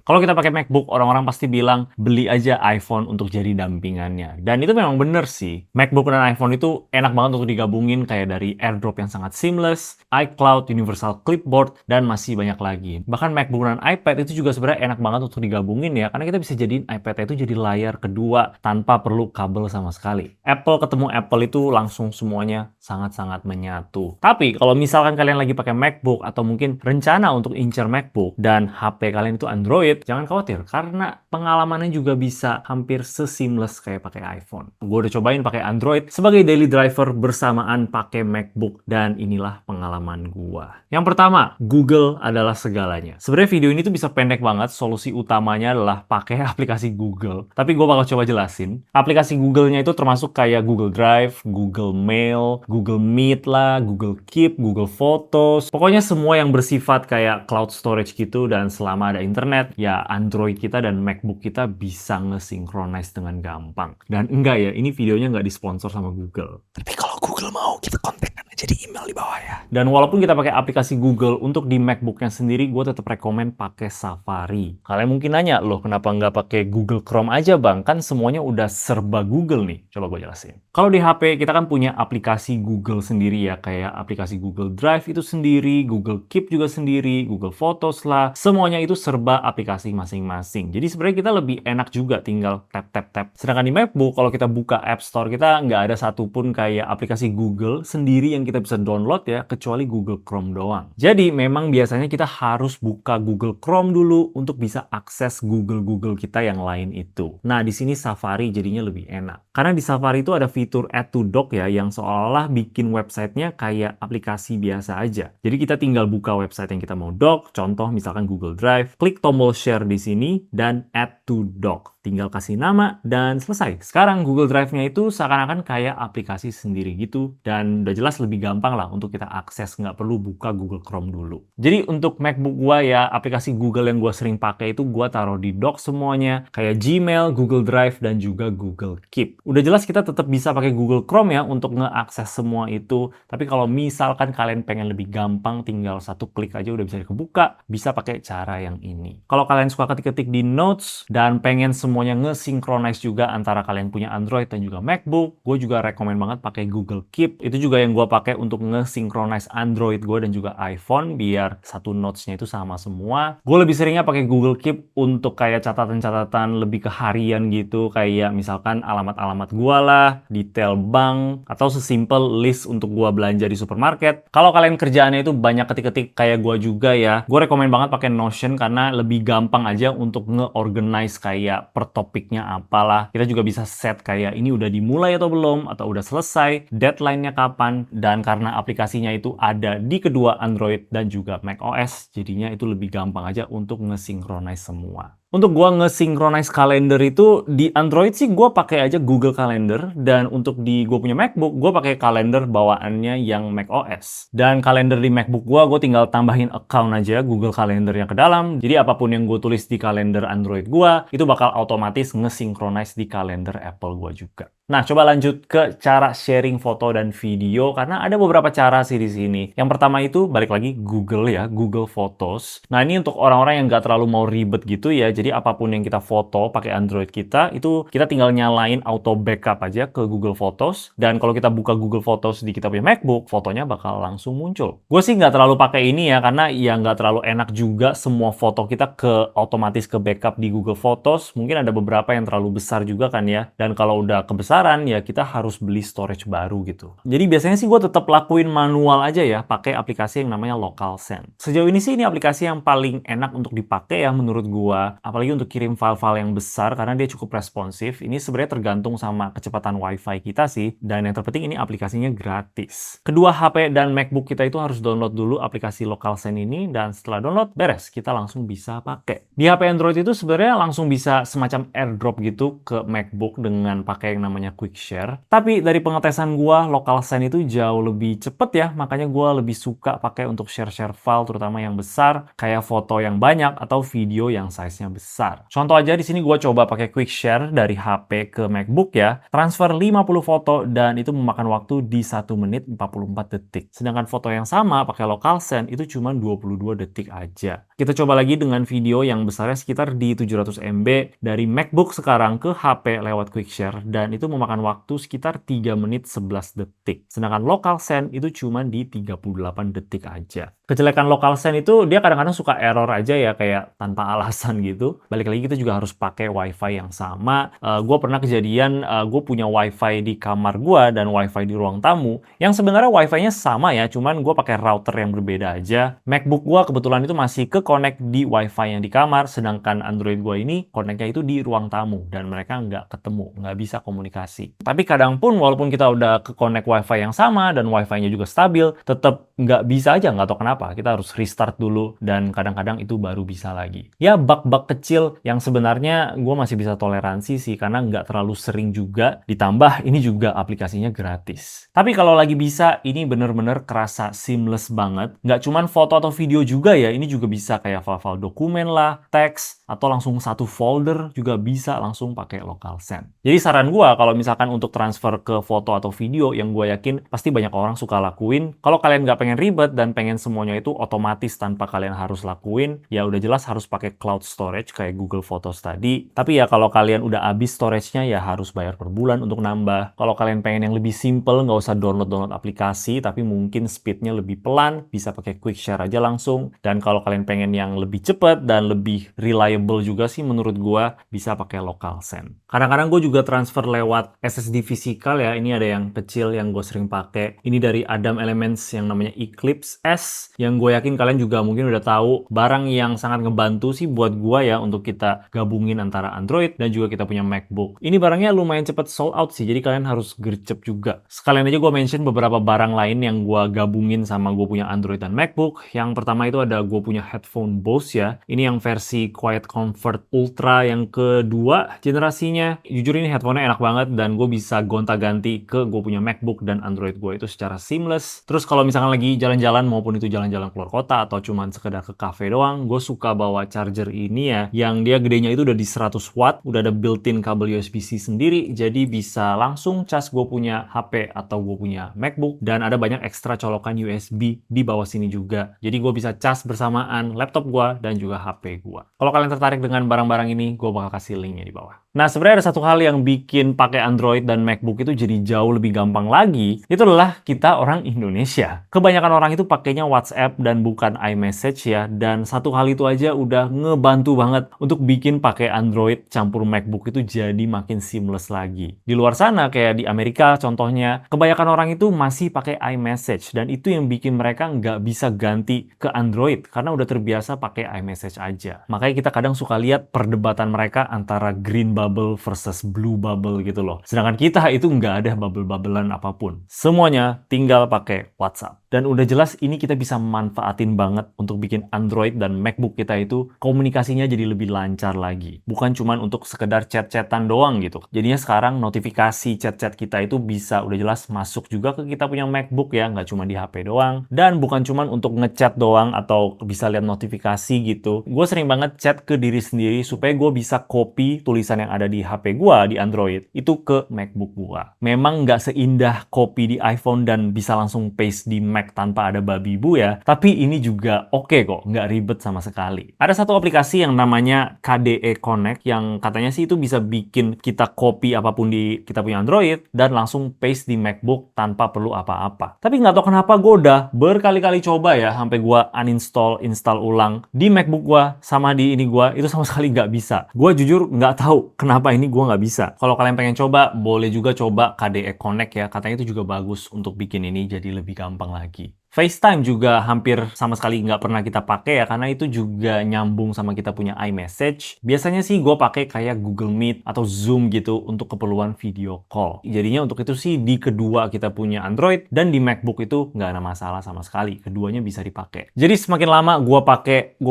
Kalau kita pakai MacBook, orang-orang pasti bilang, beli aja iPhone untuk jadi dampingannya. Dan itu memang bener sih. MacBook dan iPhone itu enak banget untuk digabungin kayak dari AirDrop yang sangat seamless, iCloud, Universal Clipboard, dan masih banyak lagi. Bahkan MacBook dan iPad itu juga sebenarnya enak banget untuk digabungin ya, karena kita bisa jadiin iPad itu jadi layar kedua tanpa perlu kabel sama sekali. Apple ketemu Apple itu langsung semuanya sangat-sangat menyatu. Tapi kalau misalkan kalian lagi pakai MacBook atau mungkin rencana untuk incer MacBook dan HP kalian itu Android, jangan khawatir karena pengalamannya juga bisa hampir seamless kayak pakai iPhone. Gue udah cobain pakai Android sebagai daily driver bersamaan pakai MacBook dan inilah pengalaman gua. Yang pertama, Google adalah segalanya. Sebenarnya video ini tuh bisa pendek banget, solusi utamanya adalah pakai aplikasi Google. Tapi gue bakal coba jelasin. Aplikasi Google-nya itu termasuk kayak Google Drive, Google Mail, Google Meet lah, Google Keep, Google Photos. Pokoknya semua yang bersifat kayak cloud storage gitu dan selama ada internet, ya Android kita dan MacBook kita bisa nge-synchronize dengan gampang. Dan enggak ya, ini videonya nggak disponsor sama Google. Tapi kalau Google mau, kita kontakkan aja di email di bawah ya. Dan walaupun kita pakai aplikasi Google, untuk di MacBook-nya sendiri, gue tetap rekomen pakai Safari. Kalian mungkin nanya, loh kenapa nggak pakai Google Chrome aja bang? Kan semuanya udah serba Google nih. Coba gue jelasin. Kalau di HP, kita kan punya aplikasi Google sendiri ya, kayak aplikasi Google Drive itu sendiri, Google Keep juga sendiri, Google Photos lah. Semuanya itu serba aplikasi masing-masing. Jadi sebenarnya kita lebih enak juga tinggal tap-tap-tap. Sedangkan di MacBook, kalau kita buka App Store, kita nggak ada satupun kayak aplikasi Google sendiri yang kita bisa download ya, kecuali Google Chrome doang. Jadi memang biasanya kita harus buka Google Chrome dulu untuk bisa akses Google kita yang lain itu. Nah, di sini Safari jadinya lebih enak. Karena di Safari itu ada fitur Add to Dock ya, yang seolah-olah bikin websitenya kayak aplikasi biasa aja. Jadi kita tinggal buka website yang kita mau dock, contoh misalkan Google Drive, klik tombol share di sini, dan Add to Dock. Tinggal kasih nama, dan selesai. Sekarang Google Drive-nya itu seakan-akan kayak aplikasi sendiri gitu, dan udah jelas lebih gampang lah untuk kita akses, nggak perlu buka Google Chrome dulu. Jadi untuk MacBook gua ya, aplikasi Google yang gua sering pakai itu gua taruh di dock semuanya, kayak Gmail, Google Drive, dan juga Google Keep. Udah jelas kita tetap bisa pakai Google Chrome ya untuk ngeakses semua itu, tapi kalau misalkan kalian pengen lebih gampang, tinggal satu klik aja udah bisa kebuka, bisa pakai cara yang ini. Kalau kalian suka ketik-ketik di Notes, dan pengen semuanya nge-synchronize juga antara kalian punya Android dan juga MacBook, gue juga rekomen banget pakai Google Keep. Itu juga yang gue pakai untuk nge-synchronize Android gue dan juga iPhone, biar satu notes-nya itu sama semua. Gue lebih seringnya pakai Google Keep untuk kayak catatan-catatan lebih ke harian gitu, kayak misalkan alamat-alamat gue lah, detail bank, atau sesimpel list untuk gue belanja di supermarket. Kalau kalian kerjaannya itu banyak ketik-ketik kayak gue juga ya, gue rekomen banget pakai Notion karena lebih gampang aja untuk nge-organize kayak per topiknya apalah. Kita juga bisa set kayak ini udah dimulai atau belum, atau udah selesai, deadline-nya kapan, dan karena aplikasinya itu ada di kedua Android dan juga macOS, jadinya itu lebih gampang aja untuk nge-synchronize semua. Untuk gua nge-synchronize kalender itu di Android sih gua pakai aja Google Calendar, dan untuk di gua punya MacBook gua pakai kalender bawaannya yang macOS. Dan kalender di MacBook gua tinggal tambahin account aja Google Calendar yang ke dalam. Jadi apapun yang gua tulis di kalender Android gua itu bakal otomatis nge-synchronize di kalender Apple gua juga. Nah, coba lanjut ke cara sharing foto dan video karena ada beberapa cara sih di sini. Yang pertama itu balik lagi Google ya, Google Photos. Nah, ini untuk orang-orang yang nggak terlalu mau ribet gitu ya. Jadi apapun yang kita foto pakai Android kita, itu kita tinggal nyalain auto backup aja ke Google Photos. Dan kalau kita buka Google Photos di kita punya MacBook, fotonya bakal langsung muncul. Gue sih nggak terlalu pakai ini ya, karena ya nggak terlalu enak juga semua foto kita otomatis ke backup di Google Photos. Mungkin ada beberapa yang terlalu besar juga kan ya. Dan kalau udah kebesaran, ya kita harus beli storage baru gitu. Jadi biasanya sih gue tetap lakuin manual aja ya, pakai aplikasi yang namanya Local Send. Sejauh ini sih ini aplikasi yang paling enak untuk dipakai ya menurut gue. Apalagi untuk kirim file-file yang besar karena dia cukup responsif. Ini sebenarnya tergantung sama kecepatan WiFi kita sih. Dan yang terpenting ini aplikasinya gratis. Kedua HP dan MacBook kita itu harus download dulu aplikasi Local Send ini, dan setelah download beres, kita langsung bisa pakai. Di HP Android itu sebenarnya langsung bisa semacam AirDrop gitu ke MacBook dengan pakai yang namanya Quick Share. Tapi dari pengetesan gua, Local Send itu jauh lebih cepet ya, makanya gua lebih suka pakai untuk share-share file terutama yang besar, kayak foto yang banyak atau video yang size-nya besar. Contoh aja di sini gue coba pakai quick share dari HP ke MacBook ya, transfer 50 foto dan itu memakan waktu di 1 menit 44 detik. Sedangkan foto yang sama pakai local send itu cuma 22 detik aja. Kita coba lagi dengan video yang besarnya sekitar di 700 MB dari MacBook sekarang ke HP lewat quick share dan itu memakan waktu sekitar 3 menit 11 detik. Sedangkan local send itu cuma di 38 detik aja. Kejelekan local send itu dia kadang-kadang suka error aja ya, kayak tanpa alasan gitu. Balik lagi kita juga harus pakai wifi yang sama. Gue pernah kejadian gue punya wifi di kamar gue dan wifi di ruang tamu yang sebenarnya wifi-nya sama ya, cuman gue pakai router yang berbeda aja. MacBook gue kebetulan itu masih ke connect di wifi yang di kamar, sedangkan Android gue ini connect-nya itu di ruang tamu dan mereka nggak ketemu, nggak bisa komunikasi. Tapi kadang pun walaupun kita udah ke connect wifi yang sama dan wifi-nya juga stabil, tetap nggak bisa aja, nggak tahu kenapa. Kita harus restart dulu dan kadang-kadang itu baru bisa lagi. Ya bug-bug kecil yang sebenarnya gue masih bisa toleransi sih karena nggak terlalu sering juga, ditambah ini juga aplikasinya gratis. Tapi kalau lagi bisa, ini bener-bener kerasa seamless banget. Nggak cuman foto atau video juga ya, ini juga bisa kayak file-file dokumen lah, teks, atau langsung satu folder juga bisa langsung pakai local send. Jadi saran gue kalau misalkan untuk transfer ke foto atau video yang gue yakin pasti banyak orang suka lakuin, kalau kalian nggak pengen ribet dan pengen semuanya itu otomatis tanpa kalian harus lakuin, ya udah jelas harus pakai cloud storage kayak Google Photos tadi. Tapi ya kalau kalian udah habis storage-nya ya harus bayar per bulan untuk nambah. Kalau kalian pengen yang lebih simple, nggak usah download aplikasi, tapi mungkin speednya lebih pelan, bisa pakai quick share aja langsung. Dan kalau kalian pengen yang lebih cepat dan lebih reliable juga sih menurut gua, bisa pakai local send. Kadang-kadang gue juga transfer lewat SSD fisikal ya, ini ada yang kecil yang gue sering pakai. Ini dari Adam Elements yang namanya Eclipse S, yang gue yakin kalian juga mungkin udah tahu, barang yang sangat ngebantu sih buat gua ya untuk kita gabungin antara Android dan juga kita punya MacBook. Ini barangnya lumayan cepat sold out sih, jadi kalian harus gercep juga. Sekalian aja gue mention beberapa barang lain yang gue gabungin sama gue punya Android dan MacBook. Yang pertama itu ada gue punya headphone Bose ya. Ini yang versi Quiet Comfort Ultra yang kedua generasinya. Jujur ini headphone-nya enak banget dan gue bisa gonta-ganti ke gue punya MacBook dan Android gue itu secara seamless. Terus kalau misalkan lagi jalan-jalan maupun itu jalan-jalan keluar kota atau cuman sekedar ke cafe doang, gue suka bawa charger ini ya, yang dia gedenya itu udah di 100 watt, udah ada built-in kabel USB-C sendiri, jadi bisa langsung cas gue punya HP atau gue punya MacBook, dan ada banyak ekstra colokan USB di bawah sini juga. Jadi gue bisa cas bersamaan laptop gue dan juga HP gue. Kalau kalian tertarik dengan barang-barang ini, gue bakal kasih linknya di bawah. Nah, sebenarnya ada satu hal yang bikin pakai Android dan MacBook itu jadi jauh lebih gampang lagi, itu adalah kita orang Indonesia. Kebanyakan orang itu pakainya WhatsApp dan bukan iMessage ya, dan satu hal itu aja udah ngebantu banget untuk bikin pakai Android campur MacBook itu jadi makin seamless lagi. Di luar sana kayak di Amerika contohnya, kebanyakan orang itu masih pakai iMessage dan itu yang bikin mereka nggak bisa ganti ke Android karena udah terbiasa pakai iMessage aja. Makanya kita kadang suka lihat perdebatan mereka antara green bubble versus blue bubble gitu loh. Sedangkan kita itu nggak ada bubble-bubblean apapun. Semuanya tinggal pakai WhatsApp. Dan udah jelas ini kita bisa manfaatin banget untuk bikin Android dan MacBook kita itu komunikasinya jadi lebih lancar lagi. Bukan cuman untuk sekedar chat-chatan doang gitu. Jadinya sekarang notifikasi chat-chat kita itu bisa udah jelas masuk juga ke kita punya MacBook ya, nggak cuma di HP doang. Dan bukan cuman untuk ngechat doang atau bisa lihat notifikasi gitu. Gue sering banget chat ke diri sendiri supaya gue bisa copy tulisan yang ada di HP gue, di Android, itu ke MacBook gue. Memang nggak seindah copy di iPhone dan bisa langsung paste di Mac tanpa ada babi bu ya, tapi ini juga oke kok, nggak ribet sama sekali. Ada satu aplikasi yang namanya KDE Connect yang katanya sih itu bisa bikin kita copy apapun di kita punya Android dan langsung paste di MacBook tanpa perlu apa-apa. Tapi nggak tahu kenapa gue udah berkali-kali coba ya, sampai gue uninstall, install ulang di MacBook gue sama di ini gue, itu sama sekali nggak bisa. Gue jujur nggak tahu kenapa ini gue nggak bisa. Kalau kalian pengen coba, boleh juga coba KDE Connect ya, katanya itu juga bagus untuk bikin ini jadi lebih gampang lagi. FaceTime juga hampir sama sekali nggak pernah kita pakai ya, karena itu juga nyambung sama kita punya iMessage. Biasanya sih gue pakai kayak Google Meet atau Zoom gitu untuk keperluan video call. Jadinya untuk itu sih di kedua kita punya Android dan di MacBook itu nggak ada masalah sama sekali. Keduanya bisa dipakai. Jadi semakin lama gue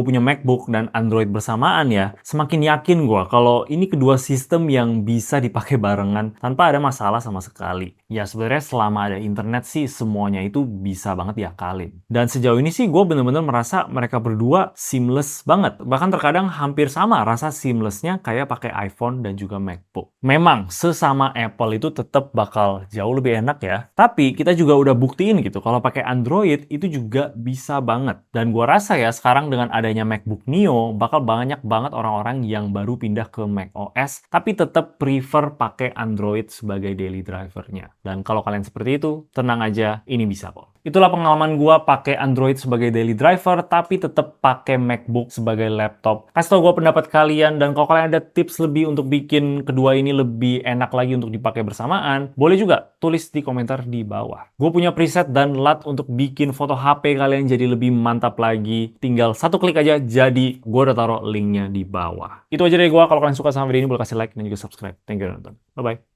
punya MacBook dan Android bersamaan ya, semakin yakin gue kalau ini kedua sistem yang bisa dipakai barengan tanpa ada masalah sama sekali. Ya sebenarnya selama ada internet sih semuanya itu bisa banget ya diakalin. Dan sejauh ini sih gue bener-bener merasa mereka berdua seamless banget. Bahkan terkadang hampir sama rasa seamlessnya kayak pakai iPhone dan juga MacBook. Memang sesama Apple itu tetap bakal jauh lebih enak ya. Tapi kita juga udah buktiin gitu kalau pakai Android itu juga bisa banget. Dan gue rasa ya sekarang dengan adanya MacBook Neo bakal banyak banget orang-orang yang baru pindah ke macOS tapi tetap prefer pakai Android sebagai daily drivernya. Dan kalau kalian seperti itu, tenang aja, ini bisa kok. Itulah pengalaman gua pakai Android sebagai daily driver, tapi tetap pakai MacBook sebagai laptop. Kasih tau gua pendapat kalian, dan kalau kalian ada tips lebih untuk bikin kedua ini lebih enak lagi untuk dipakai bersamaan, boleh juga tulis di komentar di bawah. Gue punya preset dan LUT untuk bikin foto HP kalian jadi lebih mantap lagi. Tinggal satu klik aja, jadi gue udah taruh linknya di bawah. Itu aja dari gua. Kalau kalian suka sama video ini, boleh kasih like dan juga subscribe. Thank you udah nonton. Bye-bye.